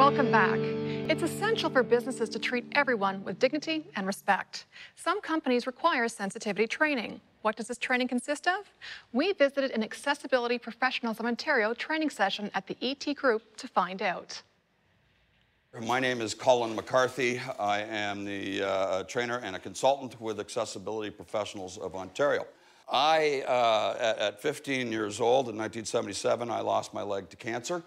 Welcome back. It's essential for businesses to treat everyone with dignity and respect. Some companies require sensitivity training. What does this training consist of? We visited an Accessibility Professionals of Ontario training session at the ET Group to find out. My name is Colin McCarthy. I am the trainer and a consultant with Accessibility Professionals of Ontario. At 15 years old in 1977, I lost my leg to cancer.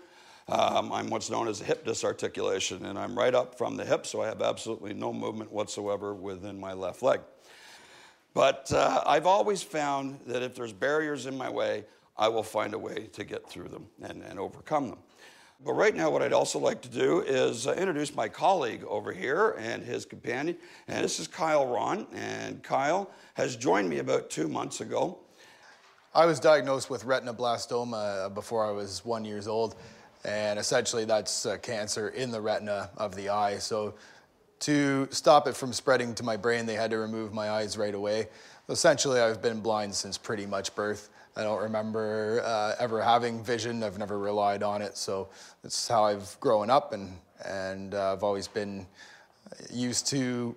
I'm what's known as a hip dysarticulation, and I'm right up from the hip, so I have absolutely no movement whatsoever within my left leg. But I've always found that if there's barriers in my way, I will find a way to get through them and overcome them. But right now, what I'd also like to do is introduce my colleague over here and his companion. And this is Kyle Ron. And Kyle has joined me about 2 months ago. I was diagnosed with retinoblastoma before I was 1 year old. And essentially, that's cancer in the retina of the eye. So to stop it from spreading to my brain, they had to remove my eyes right away. Essentially, I've been blind since pretty much birth. I don't remember ever having vision. I've never relied on it. So it's how I've grown up, and I've always been used to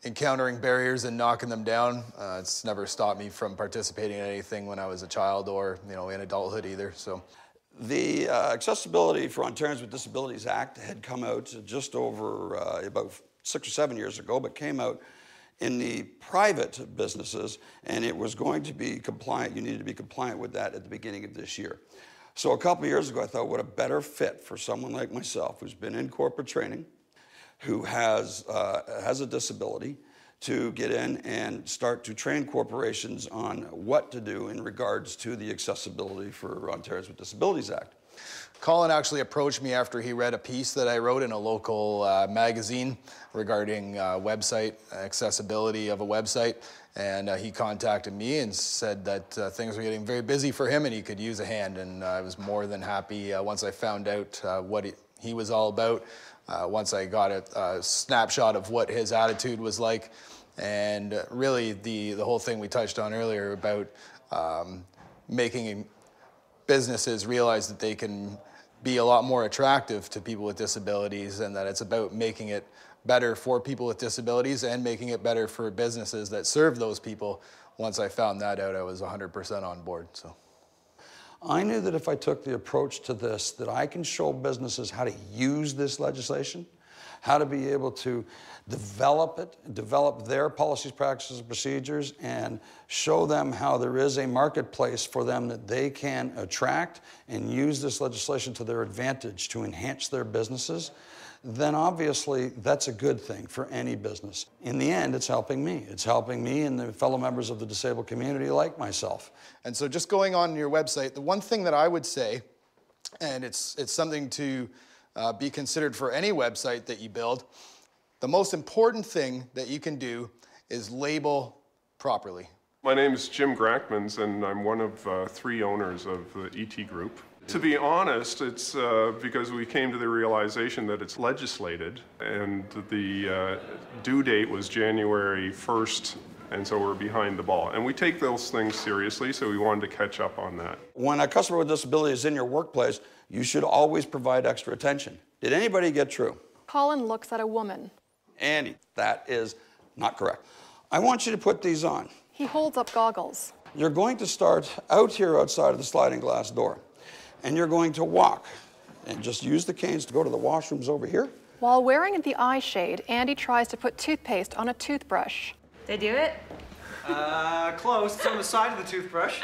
encountering barriers and knocking them down. It's never stopped me from participating in anything when I was a child or in adulthood either. So. The Accessibility for Ontarians with Disabilities Act had come out just over about 6 or 7 years ago, but came out in the private businesses, and it was going to be compliant. You needed to be compliant with that at the beginning of this year. So a couple of years ago, I thought, what a better fit for someone like myself who's been in corporate training, who has a disability, to get in and start to train corporations on what to do in regards to the Accessibility for Ontarians with Disabilities Act. Colin actually approached me after he read a piece that I wrote in a local magazine regarding website accessibility of a website, and he contacted me and said that things were getting very busy for him and he could use a hand, and I was more than happy once I found out what he was all about, once I got a snapshot of what his attitude was like, and really the whole thing we touched on earlier about making businesses realize that they can be a lot more attractive to people with disabilities, and that it's about making it better for people with disabilities and making it better for businesses that serve those people. Once I found that out, I was 100% on board. So I knew that if I took the approach to this, that I can show businesses how to use this legislation, how to be able to develop it, develop their policies, practices, and procedures, and show them how there is a marketplace for them that they can attract and use this legislation to their advantage to enhance their businesses, then obviously that's a good thing for any business. In the end, it's helping me. It's helping me and the fellow members of the disabled community like myself. And so just going on your website, the one thing that I would say, and it's something to be considered for any website that you build, the most important thing that you can do is label properly. My name is Jim Grackmans, and I'm one of 3 owners of the ET Group. To be honest, it's because we came to the realization that it's legislated, and the due date was January 1st, and so we're behind the ball. And we take those things seriously, so we wanted to catch up on that. When a customer with disability is in your workplace, you should always provide extra attention. Did anybody get true? Colin looks at a woman. Andy, that is not correct. I want you to put these on. He holds up goggles. You're going to start out here outside of the sliding glass door, and you're going to walk and just use the canes to go to the washrooms over here. While wearing the eye shade, Andy tries to put toothpaste on a toothbrush. They do it? Close. It's on the side of the toothbrush.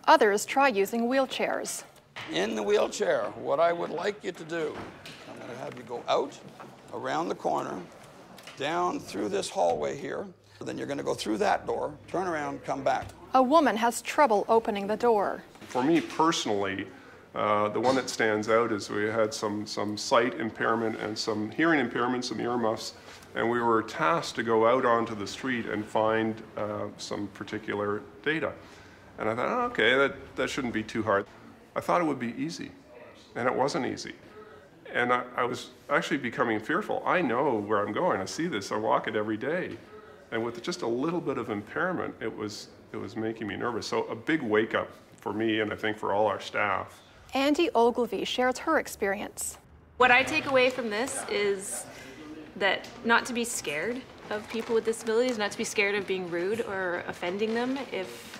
Others try using wheelchairs. In the wheelchair, what I would like you to do, I'm going to have you go out, around the corner, down through this hallway here. Then you're going to go through that door, turn around, come back. A woman has trouble opening the door. For me personally, the one that stands out is we had some sight impairment and some hearing impairment, some earmuffs, and we were tasked to go out onto the street and find some particular data. And I thought, oh, okay, that shouldn't be too hard. I thought it would be easy, and it wasn't easy. And I was actually becoming fearful. I know where I'm going. I see this. I walk it every day. And with just a little bit of impairment, it was making me nervous. So a big wake-up for me, and I think for all our staff. Andy Ogilvy shares her experience. What I take away from this is that not to be scared of people with disabilities, not to be scared of being rude or offending them. If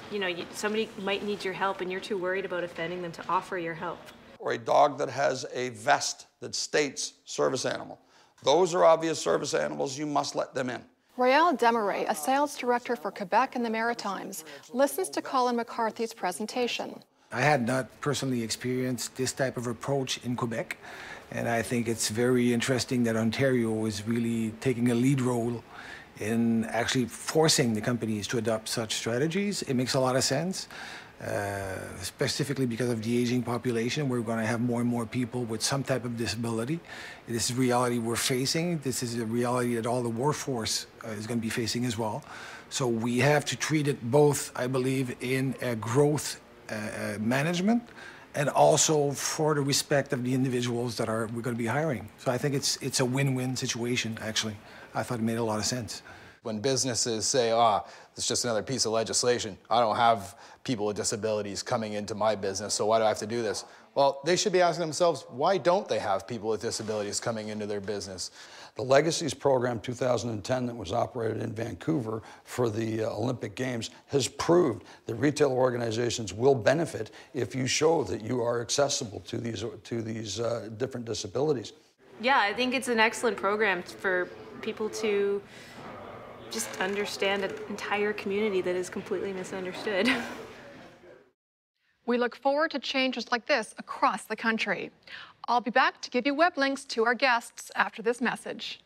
somebody might need your help and you're too worried about offending them, to offer your help. Or a dog that has a vest that states service animal. Those are obvious service animals. You must let them in. Royale Desmarais, a sales director for Quebec and the Maritimes, listens to Colin McCarthy's presentation. I had not personally experienced this type of approach in Quebec, and I think it's very interesting that Ontario is really taking a lead role in actually forcing the companies to adopt such strategies. It makes a lot of sense, specifically because of the aging population. We're going to have more and more people with some type of disability. This is a reality we're facing. This is a reality that all the workforce is going to be facing as well. So we have to treat it both, I believe, in a growth management and also for the respect of the individuals that we're going to be hiring. So I think it's a win-win situation, actually. I thought it made a lot of sense. When businesses say, it's just another piece of legislation, I don't have people with disabilities coming into my business, so why do I have to do this? Well, they should be asking themselves, why don't they have people with disabilities coming into their business? The Legacies Program 2010 that was operated in Vancouver for the Olympic Games has proved that retail organizations will benefit if you show that you are accessible to these different disabilities. Yeah, I think it's an excellent program for people to just understand an entire community that is completely misunderstood. We look forward to changes like this across the country. I'll be back to give you web links to our guests after this message.